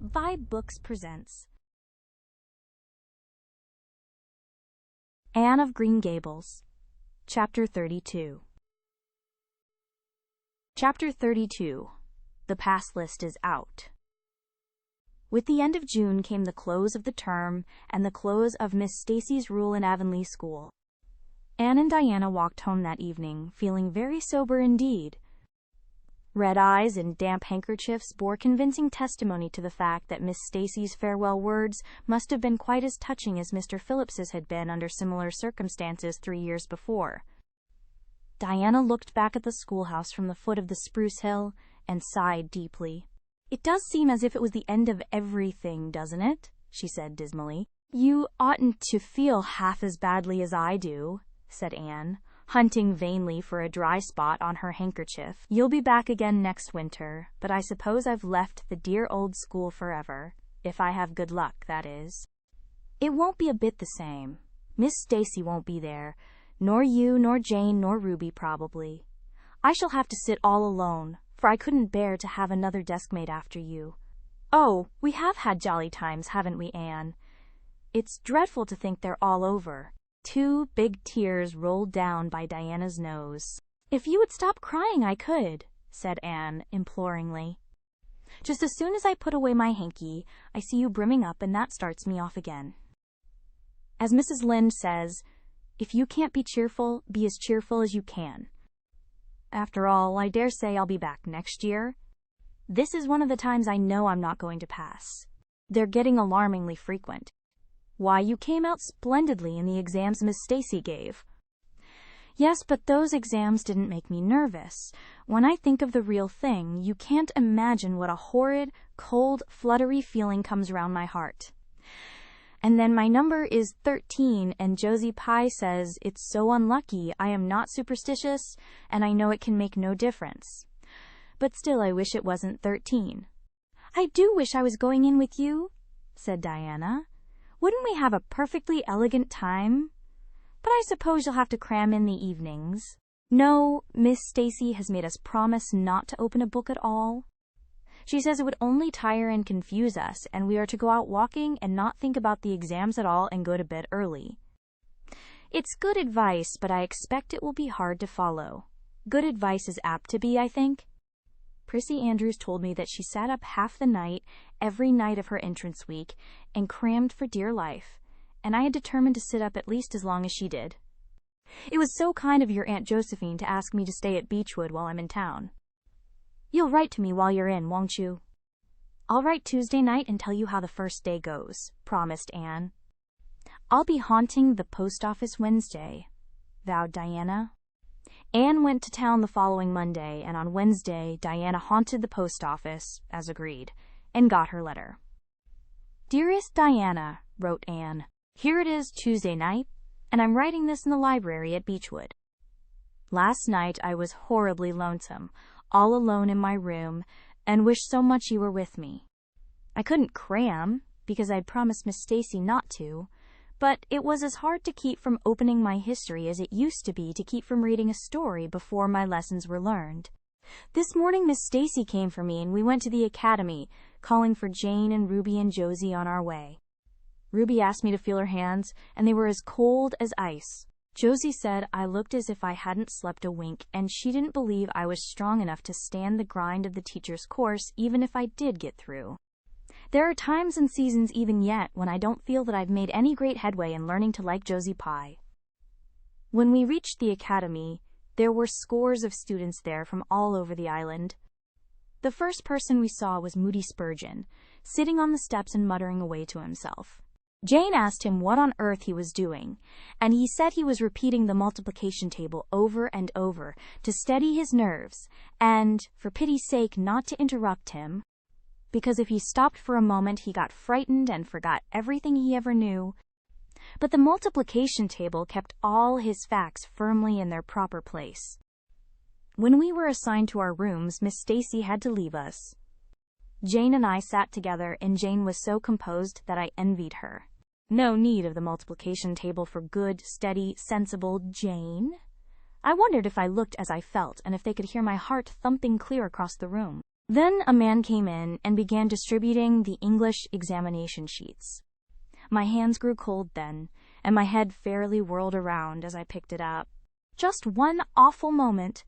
vibeBooks presents Anne of Green Gables, Chapter 32. Chapter 32. The Pass List is Out. With the end of June came the close of the term and the close of Miss Stacy's rule in Avonlea School. Anne and Diana walked home that evening, feeling very sober indeed. Red eyes and damp handkerchiefs bore convincing testimony to the fact that Miss Stacy's farewell words must have been quite as touching as Mr. Phillips's had been under similar circumstances 3 years before. Diana looked back at the schoolhouse from the foot of the spruce hill and sighed deeply. "It does seem as if it was the end of everything, doesn't it?" she said dismally. "You oughtn't to feel half as badly as I do," said Anne, hunting vainly for a dry spot on her handkerchief. "You'll be back again next winter, but I suppose I've left the dear old school forever, if I have good luck, that is. It won't be a bit the same. Miss Stacy won't be there, nor you, nor Jane, nor Ruby, probably. I shall have to sit all alone, for I couldn't bear to have another deskmate after you. Oh, we have had jolly times, haven't we, Anne? It's dreadful to think they're all over." 2 big tears rolled down by Diana's nose. "If you would stop crying, I could," said Anne imploringly. "Just as soon as I put away my hanky, I see you brimming up, and that starts me off again. As Mrs. Lynde says, if you can't be as cheerful as you can. After all, I dare say I'll be back next year. This is one of the times I know I'm not going to pass. They're getting alarmingly frequent. Why, you came out splendidly in the exams Miss Stacy gave." "Yes, but those exams didn't make me nervous. When I think of the real thing, you can't imagine what a horrid, cold, fluttery feeling comes round my heart. And then my number is 13, and Josie Pye says it's so unlucky. I am not superstitious, and I know it can make no difference. But still I wish it wasn't 13. "I do wish I was going in with you," said Diana. "Wouldn't we have a perfectly elegant time? But I suppose you'll have to cram in the evenings." "No, Miss Stacy has made us promise not to open a book at all. She says it would only tire and confuse us, and we are to go out walking and not think about the exams at all and go to bed early. It's good advice, but I expect it will be hard to follow. Good advice is apt to be, I think. Prissy Andrews told me that she sat up half the night every night of her entrance week and crammed for dear life, and I had determined to sit up at least as long as she did. It was so kind of your Aunt Josephine to ask me to stay at Beechwood while I'm in town. You'll write to me while you're in, won't you?" "I'll write Tuesday night and tell you how the first day goes," promised Anne. "I'll be haunting the post office Wednesday," vowed Diana. Anne went to town the following Monday, and on Wednesday Diana haunted the post office, as agreed, and got her letter. "Dearest Diana," wrote Anne, "here it is Tuesday night, and I'm writing this in the library at Beechwood. Last night I was horribly lonesome, all alone in my room, and wished so much you were with me. I couldn't cram, because I'd promised Miss Stacy not to, but it was as hard to keep from opening my history as it used to be to keep from reading a story before my lessons were learned. This morning Miss Stacy came for me, and we went to the academy, calling for Jane and Ruby and Josie on our way. Ruby asked me to feel her hands, and they were as cold as ice. Josie said I looked as if I hadn't slept a wink, and she didn't believe I was strong enough to stand the grind of the teacher's course even if I did get through. There are times and seasons even yet when I don't feel that I've made any great headway in learning to like Josie Pye." When we reached the academy, there were scores of students there from all over the island. The first person we saw was Moody Spurgeon, sitting on the steps and muttering away to himself. Jane asked him what on earth he was doing, and he said he was repeating the multiplication table over and over to steady his nerves and, for pity's sake, not to interrupt him, because if he stopped for a moment he got frightened and forgot everything he ever knew. But the multiplication table kept all his facts firmly in their proper place. When we were assigned to our rooms, Miss Stacy had to leave us. Jane and I sat together, and Jane was so composed that I envied her. No need of the multiplication table for good, steady, sensible Jane. I wondered if I looked as I felt, and if they could hear my heart thumping clear across the room. Then a man came in and began distributing the English examination sheets. My hands grew cold then, and my head fairly whirled around as I picked it up. Just one awful moment.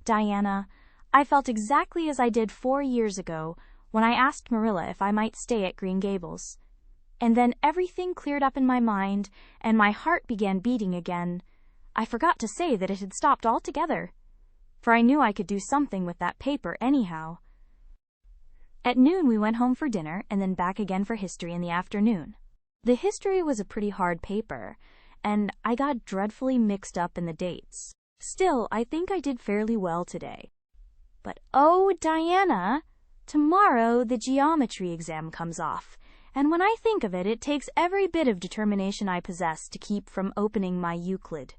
Diana, I felt exactly as I did 4 years ago when I asked Marilla if I might stay at Green Gables. And then everything cleared up in my mind, and my heart began beating again. I forgot to say that it had stopped altogether, for I knew I could do something with that paper anyhow. At noon we went home for dinner, and then back again for history in the afternoon. The history was a pretty hard paper, and I got dreadfully mixed up in the dates. Still, I think I did fairly well today. But oh, Diana, tomorrow the geometry exam comes off, and when I think of it, it takes every bit of determination I possess to keep from opening my Euclid.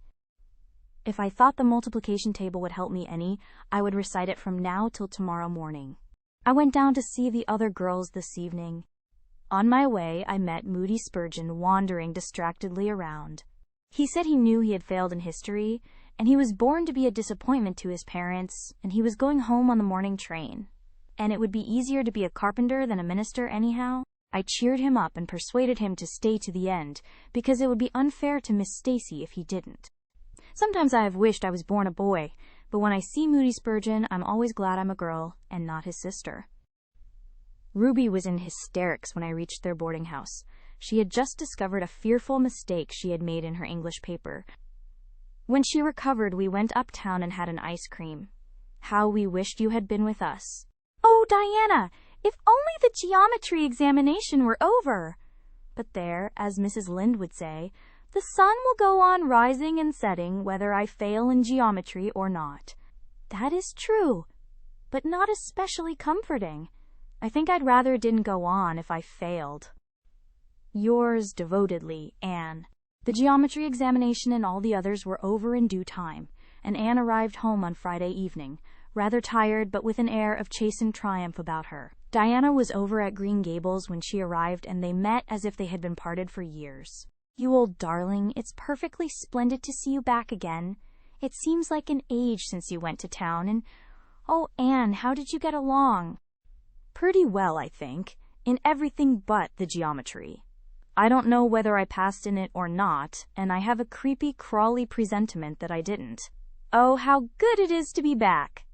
If I thought the multiplication table would help me any, I would recite it from now till tomorrow morning. I went down to see the other girls this evening. On my way, I met Moody Spurgeon wandering distractedly around. He said he knew he had failed in history, and he was born to be a disappointment to his parents, and he was going home on the morning train. And it would be easier to be a carpenter than a minister anyhow. I cheered him up and persuaded him to stay to the end, because it would be unfair to Miss Stacy if he didn't. Sometimes I have wished I was born a boy, but when I see Moody Spurgeon, I'm always glad I'm a girl and not his sister. Ruby was in hysterics when I reached their boarding house. She had just discovered a fearful mistake she had made in her English paper. When she recovered, we went uptown and had an ice cream. How we wished you had been with us. Oh, Diana, if only the geometry examination were over! But there, as Mrs. Lynde would say, the sun will go on rising and setting whether I fail in geometry or not. That is true, but not especially comforting. I think I'd rather it didn't go on if I failed. Yours devotedly, Anne. The geometry examination and all the others were over in due time, and Anne arrived home on Friday evening, rather tired but with an air of chastened triumph about her. Diana was over at Green Gables when she arrived, and they met as if they had been parted for years. You old darling, it's perfectly splendid to see you back again. It seems like an age since you went to town, and oh, Anne, how did you get along? Pretty well, I think, in everything but the geometry. I don't know whether I passed in it or not, and I have a creepy, crawly presentiment that I didn't. Oh, how good it is to be back!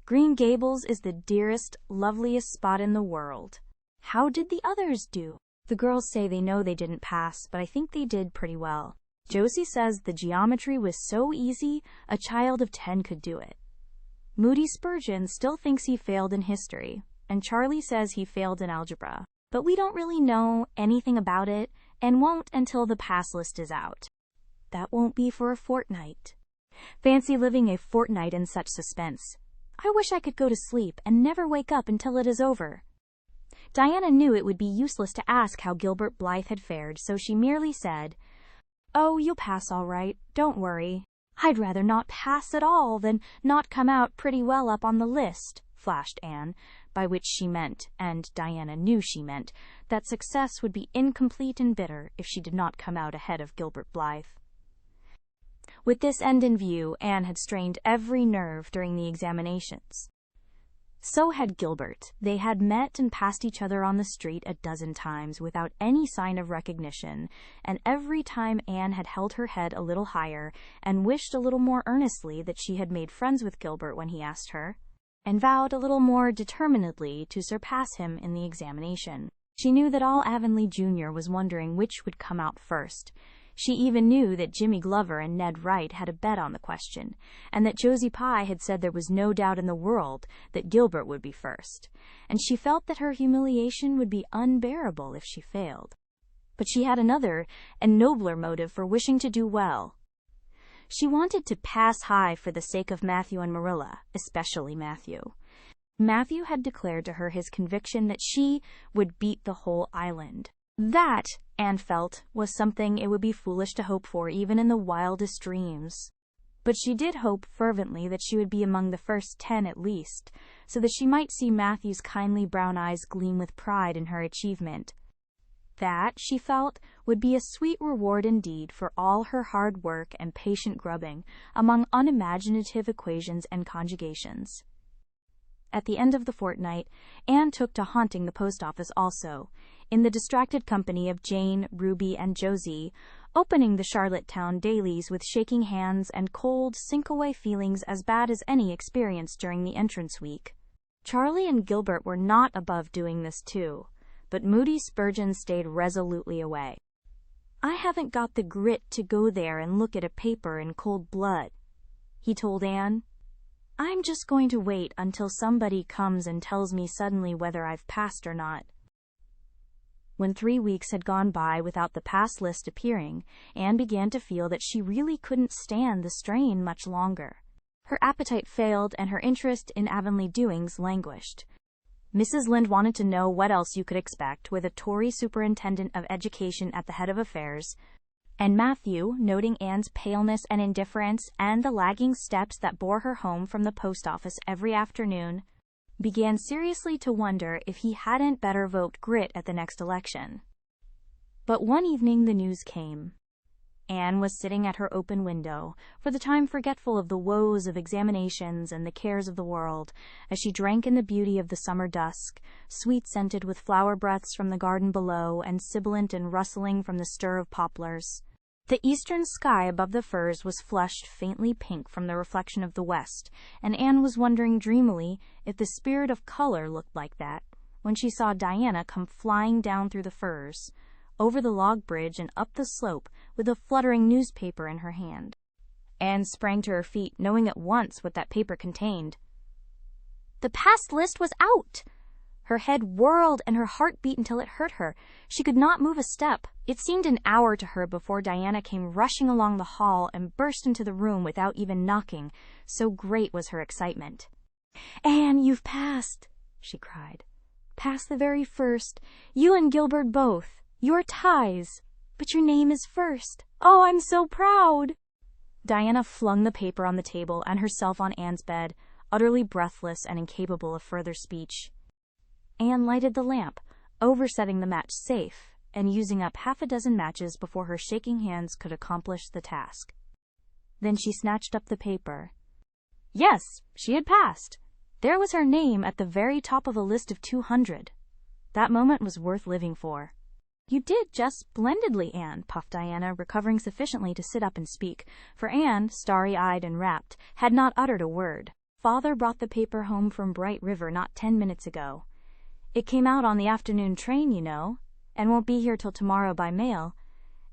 Green Gables is the dearest, loveliest spot in the world. How did the others do? The girls say they know they didn't pass, but I think they did pretty well. Josie says the geometry was so easy, a child of 10 could do it. Moody Spurgeon still thinks he failed in history, and Charlie says he failed in algebra. But we don't really know anything about it, and won't until the pass list is out. That won't be for a fortnight. Fancy living a fortnight in such suspense. I wish I could go to sleep and never wake up until it is over. Diana knew it would be useless to ask how Gilbert Blythe had fared, so she merely said, "Oh, you'll pass all right, don't worry." "I'd rather not pass at all than not come out pretty well up on the list," flashed Anne, by which she meant, and Diana knew she meant, that success would be incomplete and bitter if she did not come out ahead of Gilbert Blythe. With this end in view, Anne had strained every nerve during the examinations. So had Gilbert. They had met and passed each other on the street a dozen times without any sign of recognition, and every time Anne had held her head a little higher and wished a little more earnestly that she had made friends with Gilbert when he asked her, and vowed a little more determinedly to surpass him in the examination. She knew that all Avonlea Jr. was wondering which would come out first. She even knew that Jimmy Glover and Ned Wright had a bet on the question, and that Josie Pye had said there was no doubt in the world that Gilbert would be first, and she felt that her humiliation would be unbearable if she failed. But she had another and nobler motive for wishing to do well. She wanted to pass high for the sake of Matthew and Marilla, especially Matthew. Matthew had declared to her his conviction that she would beat the whole island. That, Anne felt, was something it would be foolish to hope for even in the wildest dreams. But she did hope fervently that she would be among the first 10 at least, so that she might see Matthew's kindly brown eyes gleam with pride in her achievement. That, she felt, would be a sweet reward indeed for all her hard work and patient grubbing among unimaginative equations and conjugations. at the end of the fortnight, Anne took to haunting the post office also, in the distracted company of Jane, Ruby, and Josie, opening the Charlottetown dailies with shaking hands and cold, sink-away feelings as bad as any experienced during the entrance week. Charlie and Gilbert were not above doing this too, but Moody Spurgeon stayed resolutely away. "I haven't got the grit to go there and look at a paper in cold blood," he told Anne. "I'm just going to wait until somebody comes and tells me suddenly whether I've passed or not." When 3 weeks had gone by without the pass list appearing, Anne began to feel that she really couldn't stand the strain much longer. Her appetite failed and her interest in Avonlea doings languished. Mrs. Lynde wanted to know what else you could expect with a Tory superintendent of education at the head of affairs, and Matthew, noting Anne's paleness and indifference and the lagging steps that bore her home from the post office every afternoon, began seriously to wonder if he hadn't better vote grit at the next election. But one evening the news came. Anne was sitting at her open window, for the time forgetful of the woes of examinations and the cares of the world, as she drank in the beauty of the summer dusk, sweet-scented with flower breaths from the garden below and sibilant and rustling from the stir of poplars. The eastern sky above the firs was flushed faintly pink from the reflection of the west, and Anne was wondering dreamily if the spirit of color looked like that, when she saw Diana come flying down through the firs, over the log bridge and up the slope with a fluttering newspaper in her hand. Anne sprang to her feet, knowing at once what that paper contained. The pass list was out! Her head whirled and her heart beat until it hurt her. She could not move a step. It seemed an hour to her before Diana came rushing along the hall and burst into the room without even knocking, so great was her excitement. "Anne, you've passed," she cried. "Passed the very first. You and Gilbert both. You're ties. But your name is first. Oh, I'm so proud!" Diana flung the paper on the table and herself on Anne's bed, utterly breathless and incapable of further speech. Anne lighted the lamp, oversetting the match safe, and using up half a dozen matches before her shaking hands could accomplish the task. Then she snatched up the paper. Yes, she had passed. There was her name at the very top of a list of 200. That moment was worth living for. "You did just splendidly, Anne," puffed Diana, recovering sufficiently to sit up and speak, for Anne, starry-eyed and rapt, had not uttered a word. "Father brought the paper home from Bright River not 10 minutes ago. It came out on the afternoon train, you know, and won't be here till tomorrow by mail,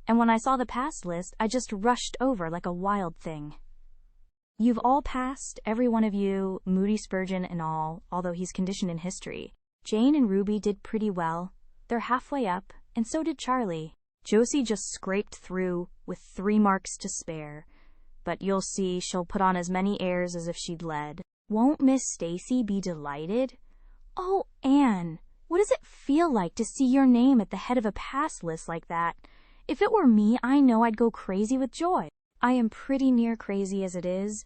and when I saw the pass list, I just rushed over like a wild thing. You've all passed, every one of you, Moody Spurgeon and all, although he's conditioned in history. Jane and Ruby did pretty well. They're halfway up, and so did Charlie. Josie just scraped through, with 3 marks to spare. But you'll see she'll put on as many airs as if she'd led. Won't Miss Stacy be delighted? Oh, Anne, what does it feel like to see your name at the head of a pass list like that? If it were me, I know I'd go crazy with joy. I am pretty near crazy as it is,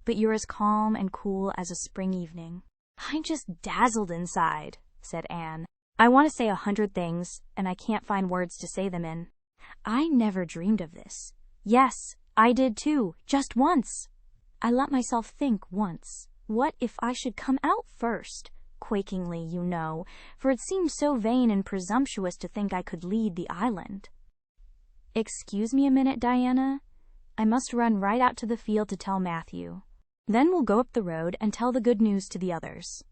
but you're as calm and cool as a spring evening." "I'm just dazzled inside," said Anne. "I want to say 100 things, and I can't find words to say them in. I never dreamed of this. Yes, I did too, just once. I let myself think once. What if I should come out first? Quakingly, you know, for it seemed so vain and presumptuous to think I could lead the island. Excuse me a minute, Diana. I must run right out to the field to tell Matthew. Then we'll go up the road and tell the good news to the others."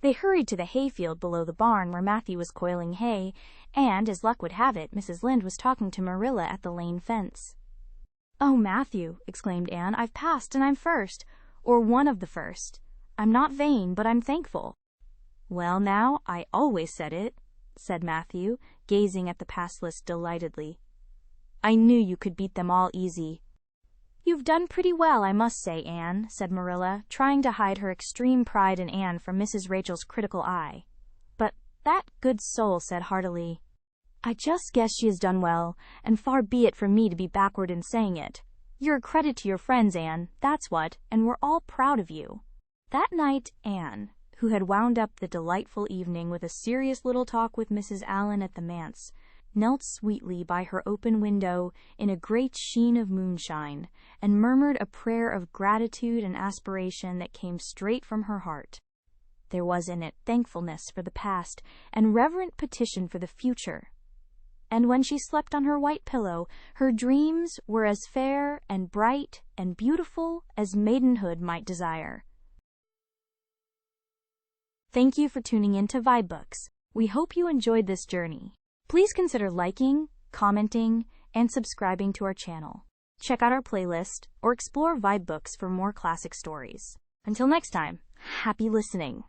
They hurried to the hayfield below the barn where Matthew was coiling hay, and, as luck would have it, Mrs. Lynde was talking to Marilla at the lane fence. "Oh, Matthew," exclaimed Anne, "I've passed and I'm first, or one of the first. I'm not vain, but I'm thankful." "Well now, I always said it," said Matthew, gazing at the pass list delightedly. "I knew you could beat them all easy." "You've done pretty well, I must say, Anne," said Marilla, trying to hide her extreme pride in Anne from Mrs. Rachel's critical eye. But that good soul said heartily, "I just guess she has done well, and far be it from me to be backward in saying it. You're a credit to your friends, Anne, that's what, and we're all proud of you." That night, Anne, who had wound up the delightful evening with a serious little talk with Mrs. Allan at the manse, knelt sweetly by her open window in a great sheen of moonshine, and murmured a prayer of gratitude and aspiration that came straight from her heart. There was in it thankfulness for the past and reverent petition for the future. And when she slept on her white pillow, her dreams were as fair and bright and beautiful as maidenhood might desire. Thank you for tuning in to vibeBooks. We hope you enjoyed this journey. Please consider liking, commenting, and subscribing to our channel. Check out our playlist or explore vibeBooks for more classic stories. Until next time, happy listening.